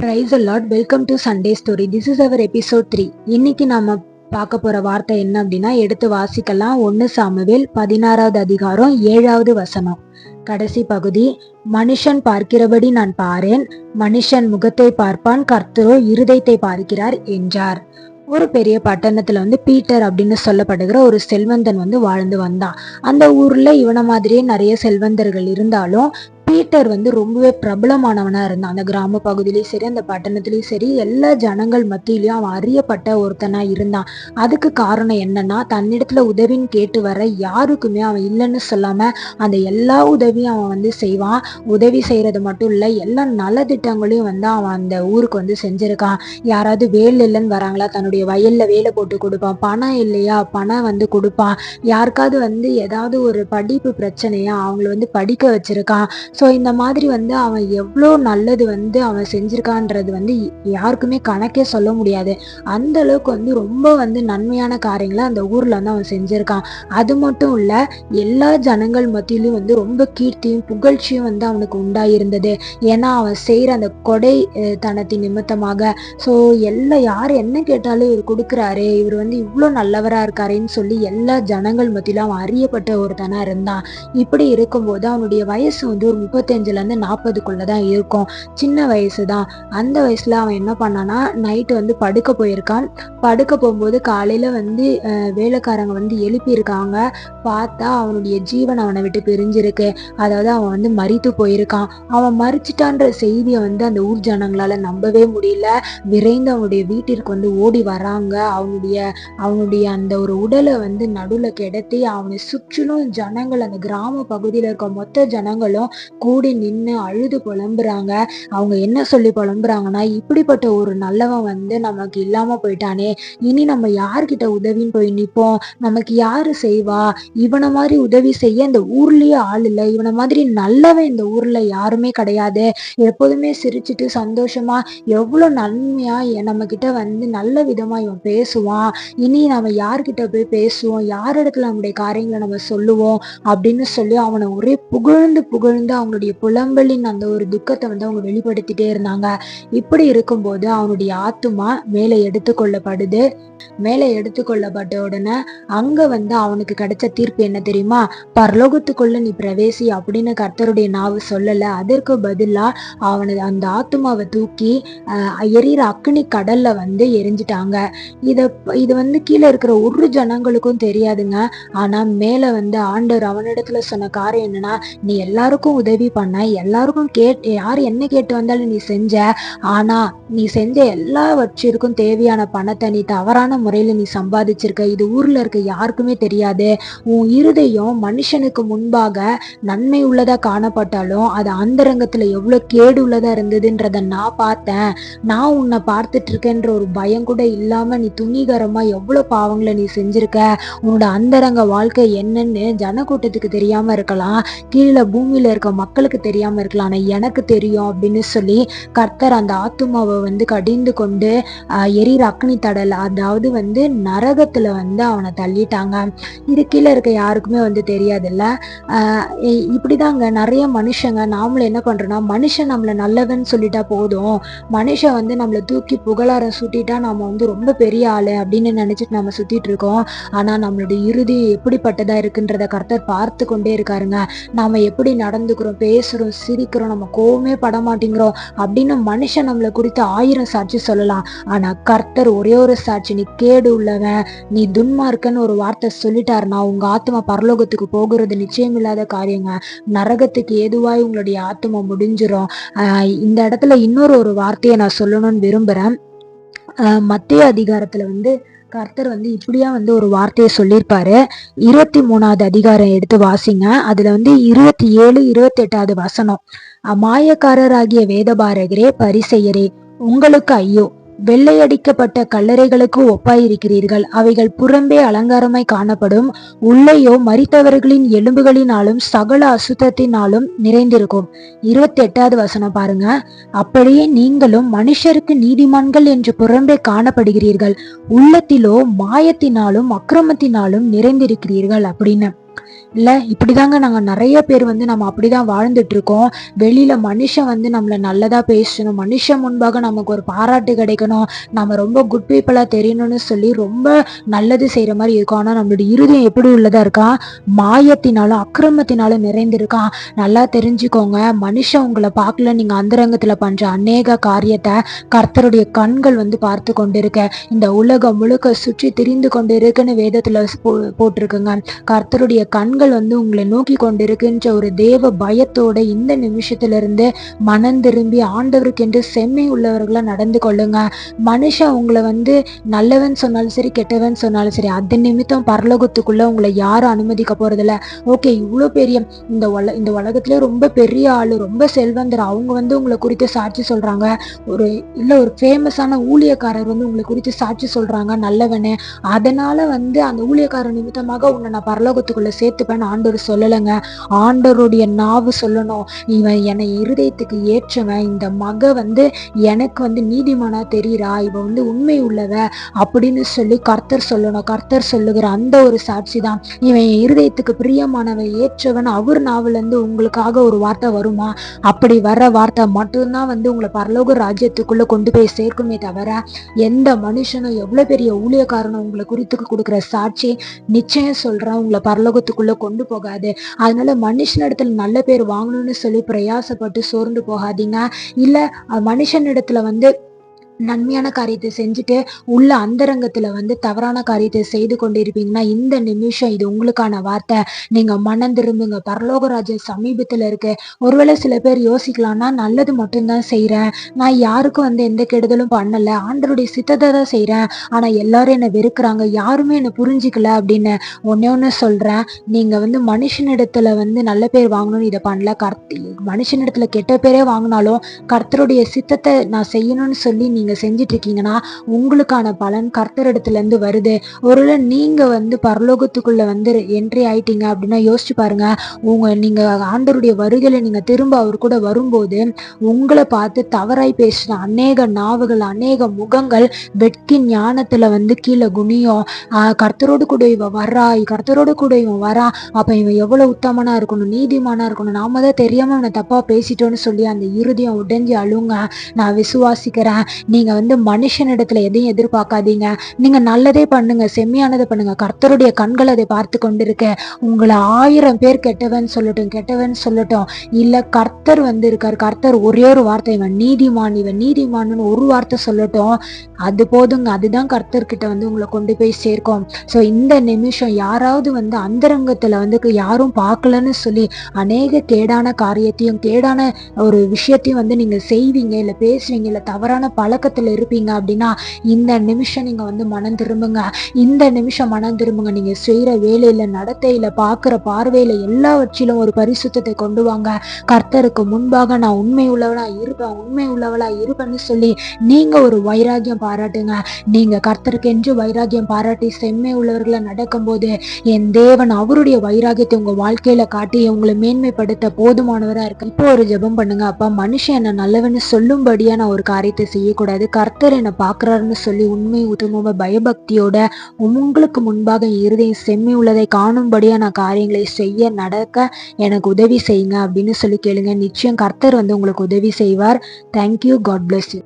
Price the lord. Welcome to Sunday story. This is our episode 3. இன்னைக்கு நாம பார்க்க போற வார்த்தை என்ன அப்படின்னா, எடுத்து வாசிக்கலாம். 1 சாமுவேல் 16வது அதிகாரம் 7வது வசனம். கடைசி பகுதி. மனுஷன் பார்க்கிறபடி நான் பாரேன், மனுஷன் முகத்தை பார்ப்பான், கர்த்தரோ இருதயத்தை பார்க்கிறார் என்றார். ஒரு பெரிய பட்டணத்துல பீட்டர் அப்படின்னு சொல்லப்படுகிற ஒரு செல்வந்தன் வாழ்ந்து வந்தான். அந்த ஊர்ல இவன மாதிரியே நிறைய செல்வந்தர்கள் இருந்தாலும் பீட்டர் ரொம்பவே பிரபலமானவனா இருந்தான். அந்த கிராம பகுதியிலயும் சரி, அந்த பட்டணத்திலயும் சரி, எல்லா ஜனங்கள் மத்தியிலயும் அவன் அறியப்பட்ட ஒருத்தனா இருந்தான். அதுக்கு காரணம் என்னன்னா, தன்னிடத்துல உதவின்னு கேட்டு வர யாருக்குமே அவன் இல்லைன்னு சொல்லாம அந்த எல்லா உதவியும் அவன் செய்வான். உதவி செய்யறது மட்டும் இல்ல, எல்லா நல திட்டங்களையும் அவன் அந்த ஊருக்கு செஞ்சிருக்கான். யாராவது வேலை இல்லைன்னு வராங்களா, தன்னுடைய வயல்ல வேலை போட்டு கொடுப்பான். பணம் இல்லையா, பணம் கொடுப்பான். யாருக்காவது ஏதாவது ஒரு படிப்பு பிரச்சனையா அவங்கள படிக்க வச்சிருக்கான். ஸோ இந்த மாதிரி அவன் எவ்வளோ நல்லது அவன் செஞ்சிருக்கான்றது யாருக்குமே கணக்கே சொல்ல முடியாது. அந்த அளவுக்கு ரொம்ப நன்மையான காரியங்களை அந்த ஊர்ல அவன் செஞ்சிருக்கான். அது மட்டும் இல்ல, எல்லா ஜனங்கள் மத்தியிலும் ரொம்ப கீர்த்தியும் புகழ்ச்சியும் அவனுக்கு உண்டாயிருந்தது. ஏன்னா அவன் செய்யற அந்த கொடை தனத்தின் நிமித்தமாக. ஸோ யார் என்ன கேட்டாலும் இவர் கொடுக்குறாரு, இவர் இவ்வளோ நல்லவரா இருக்காருன்னு சொல்லி எல்லா ஜனங்கள் மத்தியிலும் அவன் அறியப்பட்ட ஒருத்தனா இருந்தான். இப்படி இருக்கும்போது அவனுடைய வயசு ஒரு 35லேருந்து 40க்குள்ளதான் இருக்கும். சின்ன வயசு தான். அந்த வயசுல அவன் என்ன பண்ணானா, நைட்டு படுக்க போயிருக்கான். படுக்க போகும்போது காலையில வேலைக்காரங்க எழுப்பி இருக்காங்க. பார்த்தா அவனுடைய ஜீவன் அவனை விட்டு பிரிஞ்சிருக்கு. அதாவது அவன் மரித்து போயிருக்கான். அவன் மரிச்சிட்டான்ற செய்தியை அந்த ஊர் ஜனங்களால நம்பவே முடியல. விரைந்து அவனுடைய வீட்டிற்கு ஓடி வராங்க. அவனுடைய அந்த ஒரு உடலை நடுவுல கிடத்தி அவனை சுற்றிலும் ஜனங்கள், அந்த கிராம பகுதியில இருக்க மொத்த ஜனங்களும் கூடி நின்று அழுது புலம்புறாங்க. அவங்க என்ன சொல்லி புலம்புறாங்கன்னா, இப்படிப்பட்ட ஒரு நல்லவன் நமக்கு இல்லாம போயிட்டானே, இனி நம்ம யார்கிட்ட உதவின்னு போய் நிப்போம், நமக்கு யாரு செய்வா, இவனை மாதிரி உதவி செய்ய இந்த ஊர்லயே ஆள் இல்லை, இவனை மாதிரி நல்லவன் இந்த ஊர்ல யாருமே கிடையாது, எப்போதுமே சிரிச்சுட்டு சந்தோஷமா எவ்வளவு நன்மையா நம்ம கிட்ட நல்ல விதமா இவன் பேசுவான், இனி நம்ம யார்கிட்ட போய் பேசுவோம், யார் இடத்துல நம்முடைய காரியங்களை நம்ம சொல்லுவோம் அப்படின்னு சொல்லி அவனை ஒரே புகழ்ந்து அவங்களுடைய புலம்பலின் அந்த ஒரு துக்கத்தை அவங்க வெளிப்படுத்திட்டே இருந்தாங்க. இப்படி இருக்கும்போது அவனுடைய ஆத்துமா மேலே எடுத்துக்கொள்ளப்படுது. மேலே எடுத்துக்கொள்ளப்பட்ட உடனே அங்க அவனுக்கு கிடைச்ச தீர்ப்பு என்ன தெரியுமா? பரலோகத்துக்குள்ள நீ பிரவேசி அப்படின்னு கர்த்தருடைய நாவு சொல்லல. அதற்கு பதிலா அவனது அந்த ஆத்துமாவை தூக்கி எரியிற அக்னி கடல்ல எரிஞ்சிட்டாங்க. இது கீழே இருக்கிற ஒரு ஜனங்களுக்கும் தெரியாதுங்க. ஆனா மேல ஆண்டவர் அவனிடத்துல சொன்ன காரியம் என்னன்னா, நீ எல்லாருக்கும் உதவி பண்ண, எல்லாருக்கும் யார் என்ன கேட்டு வந்தாலும் நீ செஞ்ச, ஆனா நீ செஞ்ச எல்லாவற்றிற்கும் தேவையான பணத்தை நீ தவறான முறையில நீ சம்பாதிச்சிருக்க. இது ஊர்ல இருக்க யாருக்குமே தெரியாது. உன் இருதயம் மனுஷனுக்கு முன்பாக நன்மை உள்ளதா காணப்பட்டாலும் அது அந்தரங்கத்துல எவ்வளவு கேடு உள்ளதா இருந்ததுன்றத நான் பார்த்தேன். நான் உன்னை பார்த்துட்டு இருக்கேன்ற ஒரு பயம் கூட இல்லாம நீ துணிகரமா எவ்வளவு பாவங்களை நீ செஞ்சிருக்க. உன்னோட அந்தரங்க வாழ்க்கை என்னன்னு ஜனக்கூட்டத்துக்கு தெரியாம இருக்கலாம், கீழே பூமியில இருக்க மக்களுக்கு தெரியாம இருக்கலாம், ஆனா எனக்கு தெரியும் அப்படின்னு சொல்லி கர்த்தர் அந்த ஆத்துமாவை கடிந்து கொண்டு எரியிற அக்னி தடல், அதாவது நரகத்துல அவனை தள்ளிட்டாங்க. இது கீழே இருக்க யாருக்குமே தெரியாதுல்ல. இப்படிதாங்க நிறைய மனுஷங்க நாமளும் என்ன பண்றோம்னா, மனுஷன் நம்மள நல்லவன் சொல்லிட்டா போதும், மனுஷன் நம்மளை தூக்கி புகழார சுட்டிட்டா நாம ரொம்ப பெரிய ஆளு அப்படின்னு நினைச்சிட்டு நம்ம சுத்திட்டு இருக்கோம். ஆனா நம்மளுடைய இறுதி எப்படிப்பட்டதா இருக்குன்றத கர்த்தர் பார்த்து கொண்டே இருக்காருங்க. நாம எப்படி நடந்துக்கிறோம், பேசுறோம், சிரிக்கிறோம், நம்ம கோவமே பட மாட்டேங்கிறோம் அப்படின்னு மனுஷன் நம்மளை குறித்து 1000 சாட்சி சொல்லலாம். ஆனா கர்த்தர் ஒரே ஒரு சாட்சி, நீ கேடு உள்ளவன், நீ துன்மார்க்கன்னு ஒரு வார்த்தை சொல்லிட்டாருன்னா உங்க ஆத்மா பரலோகத்துக்கு போகிறது நிச்சயம் இல்லாத காரியங்க. நரகத்துக்கு ஏதுவாய் உங்களுடைய ஆத்மா முடிஞ்சிரும். இந்த இடத்துல இன்னொரு வார்த்தையை நான் சொல்லணும்னு விரும்புறேன். மத்தேயு அதிகாரத்துல கர்த்தர் இப்படியா ஒரு வார்த்தையை சொல்லியிருப்பாரு. 23வது அதிகாரம் எடுத்து வாசிங்க. அதுல 27, 28வது வசனம். மாயக்காரராகிய வேதபாரகரே, பரிசேயரே, உங்களுக்கு ஐயோ, வெள்ளையடிக்கப்பட்ட கல்லறைகளுக்கு ஒப்பாயிருக்கிறீர்கள். அவைகள் புறம்பே அலங்காரமாய் காணப்படும், உள்ளேயோ மரித்தவர்களின் எலும்புகளினாலும் சகல அசுத்தத்தினாலும் நிறைந்திருக்கும். 28வது வசனம் பாருங்க. அப்படியே நீங்களும் மனுஷருக்கு நீதிமான்கள் என்று புறம்பே காணப்படுகிறீர்கள், உள்ளத்திலோ மாயத்தினாலும் அக்கிரமத்தினாலும் நிறைந்திருக்கிறீர்கள் அப்படின்னு. இல்ல இப்படிதாங்க நாங்க நிறைய பேர் வந்து நம்ம அப்படிதான் வாழ்ந்துட்டு இருக்கோம். வெளியில மனுஷன் வந்து நம்மள நல்லதா பேசணும், மனுஷன் முன்பாக நமக்கு ஒரு பாராட்டு கிடைக்கணும், நம்ம ரொம்ப குட் பீப்புளா தெரியணும்னு சொல்லி ரொம்ப நல்லது செய்யற மாதிரி இருக்கும். ஆனா நம்மளுடைய இருதயம் எப்படி உள்ளதா இருக்கா? மாயத்தினாலும் அக்கிரமத்தினாலும் நிறைந்திருக்கான். நல்லா தெரிஞ்சுக்கோங்க, மனுஷன் உங்களை பார்க்கல, நீங்க அந்தரங்கத்துல பண்ற அநேக காரியத்தை கர்த்தருடைய கண்கள் வந்து பார்த்து கொண்டிருக்க. இந்த உலகம் முழுக்க சுற்றி திரிந்து கொண்டு இருக்குன்னு வேதத்துல போட்டிருக்குங்க. கர்த்தருடைய கண்கள் வந்து உங்களை நோக்கி கொண்டிருக்குன்ற ஒரு தேவ பயத்தோட இந்த நிமிஷத்துல இருந்து மனம் திரும்பி ஆண்டவருக்கு என்று செம்மை உள்ளவர்களா நடந்து கொள்ளுங்க. மனுஷன் உங்களை வந்து நல்லவன் சொன்னாலும் சரி, கெட்டவன் சொன்னாலும் சரி, அது நிமித்தம் பரலோகத்துக்குள்ள உங்களை யாரும் அனுமதிக்க போறதில்ல. ஓகே, இவ்வளவு பெரிய இந்த உலகத்திலே ரொம்ப பெரிய ஆளு, ரொம்ப செல்வந்தர், அவங்க வந்து உங்களை குறித்து சாட்சி சொல்றாங்க. ஒரு ஃபேமஸான ஊழியக்காரர் வந்து உங்களை குறித்து சாட்சி சொல்றாங்க நல்லவனு, அதனால வந்து அந்த ஊழியக்காரர் நிமித்தமாக உன்னை நான் பரலோகத்துக்குள்ள சேர்த்துப்பேன்னு ஆண்டவர் சொல்லலைங்க. ஆண்டவருடைய நாவு சொல்லணும், இவன் என்னை இருதயத்துக்கு ஏற்றவன், இந்த மக வந்து எனக்கு வந்து நீதிமானா தெரியுறா, இவன் வந்து உண்மை உள்ளவ அப்படின்னு சொல்லி கர்த்தர் சொல்லணும். கர்த்தர் சொல்லுகிற அந்த ஒரு சாட்சி தான், இவன் இருதயத்துக்கு பிரியமானவன், ஏற்றவன், அவர் நாவல இருந்து உங்களுக்காக ஒரு வார்த்தை வருமா? அப்படி வர்ற வார்த்தை மட்டும்தான் வந்து உங்களை பரலோக ராஜ்யத்துக்குள்ள கொண்டு போய் சேர்க்குமே தவிர எந்த மனுஷனும் எவ்வளவு பெரிய ஊழியக்காரனும் உங்களை குறித்து கொடுக்குற சாட்சி நிச்சயம் சொல்றேன் உங்களை பரலோகத்துக்குள்ள கொண்டு போகாது. அதனால மனுஷனிடத்துல நல்ல பேர் வாங்கணும்னு சொல்லி பிரயாசப்பட்டு சோர்ந்து போகாதீங்க. இல்ல மனுஷனிடத்துல வந்து நன்மையான காரியத்தை செஞ்சுட்டு உள்ள அந்தரங்கத்துல வந்து தவறான காரியத்தை செய்து கொண்டு இருப்பீங்கன்னா இந்த நிமிஷம் இது உங்களுக்கான வார்த்தை. நீங்க மனம் திரும்புங்க, பரலோகராஜ்யம் சமீபத்துல இருக்கு. ஒருவேளை சில பேர் யோசிக்கலாம்னா, நல்லது மட்டும்தான் செய்யறேன், நான் யாருக்கும் வந்து எந்த கெடுதலும் பண்ணல, ஆண்டருடைய சித்தத்தை தான் செய்யறேன், ஆனா எல்லாரும் என்னை வெறுக்கிறாங்க, யாருமே என்னை புரிஞ்சுக்கல அப்படின்னு. ஒன்னு சொல்றேன், நீங்க வந்து மனுஷனிடத்துல வந்து நல்ல பேர் வாங்கணும்னு இதை பண்ணல, மனுஷனிடத்துல கெட்ட பேரே வாங்கினாலும் கர்த்தருடைய சித்தத்தை நான் செய்யணும்னு சொல்லி நீங்க செஞ்சிட்டு இருக்கீங்கன்னா உங்களுக்கான பலன் கர்த்தரிடத்துல இருந்து வருது. ஒருவேளை நீங்க வந்து பரலோகத்துக்குள்ள வந்து என்ட்ரி ஆயிட்டீங்க அப்படின்னா யோசிச்சு பாருங்க, நீங்க ஆண்டவருடைய வருகையில நீங்க திரும்ப அவர் கூட வரும்போது உங்களை பார்த்து தவறாய் பேசின அநேக நாவுகள், அநேக முகங்கள் வெட்கி ஞானத்துல வந்து கீழே குனியும். கர்த்தரோடு கூட இவன் வர்றா, கர்த்தரோடு கூட இவன் வரா, அப்ப இவன் எவ்வளவு உத்தமனா இருக்கணும், நீதிமானா இருக்கணும், நாம தான் தெரியாம அவனை தப்பா பேசிட்டோன்னு சொல்லி அந்த இருதயம் உடைஞ்சு அழுங்க. நான் விசுவாசிக்கிறேன், நீங்க வந்து மனுஷனிடத்துல எதையும் எதிர்பார்க்காதீங்க, நீங்க நல்லதே பண்ணுங்க, செம்மையானதை பண்ணுங்க, கர்த்தருடைய கண்கள் அதை பார்த்து கொண்டிருக்க. உங்களை 1000 பேர் கெட்டவன் சொல்லட்டும், இல்ல கர்த்தர் வந்து இருக்காரு, கர்த்தர் ஒரே ஒரு வார்த்தை இவன் நீதிமான்னு ஒரு வார்த்தை சொல்லட்டும், அது போதுங்க. அதுதான் கர்த்தர்கிட்ட வந்து உங்களை கொண்டு போய் சேர்க்கும். ஸோ இந்த நிமிஷம் யாராவது வந்து அந்தரங்கத்துல வந்து யாரும் பார்க்கலன்னு சொல்லி அநேக கேடான காரியத்தையும் கேடான ஒரு விஷயத்தையும் வந்து நீங்க செய்வீங்க, இல்ல பேசுவீங்க, இல்ல தவறான பழக்கத்துல இருப்பீங்க அப்படின்னா இந்த நிமிஷம் நீங்க வந்து மனம் திரும்புங்க. இந்த நிமிஷம் மனம் திரும்புங்க. நீங்க செய்யற வேலையில, நடத்தையில, பார்க்கிற பார்வையில எல்லாவற்றிலும் ஒரு பரிசுத்தத்தை கொண்டு வாங்க. கர்த்தருக்கு முன்பாக நான் உண்மை உள்ளவளா இருப்பேன்னு சொல்லி நீங்க ஒரு வைராக்கியம் பாராட்டுங்க. நீங்க கர்த்தருக்கு என்று வைராக்கியம் பாராட்டி செம்மை உள்ளவர்களை நடக்கும்போது என் தேவன் அவருடைய வைராக்கியத்தை உங்க வாழ்க்கையில காட்டி உங்களை மேன்மைப்படுத்த போதுமானவரா இருக்கு. இப்போ ஒரு ஜெபம் பண்ணுங்க. அப்பா, மனுஷன் என்ன நல்லவன்னு சொல்லும்படியா நான் ஒரு காரியத்தை செய்யக்கூடாது, கர்த்தர் என்னை பாக்குறாருன்னு சொல்லி உண்மை உத்தம பயபக்தியோட உங்களுக்கு முன்பாக இருதயம் செம்மை உள்ளதை காணும்படியா நான் காரியங்களை செய்ய நடக்க எனக்கு உதவி செய்யுங்க அப்படின்னு சொல்லி கேளுங்க. நிச்சயம் கர்த்தர் வந்து உங்களுக்கு உதவி செய்வார். தேங்க்யூ. God bless you.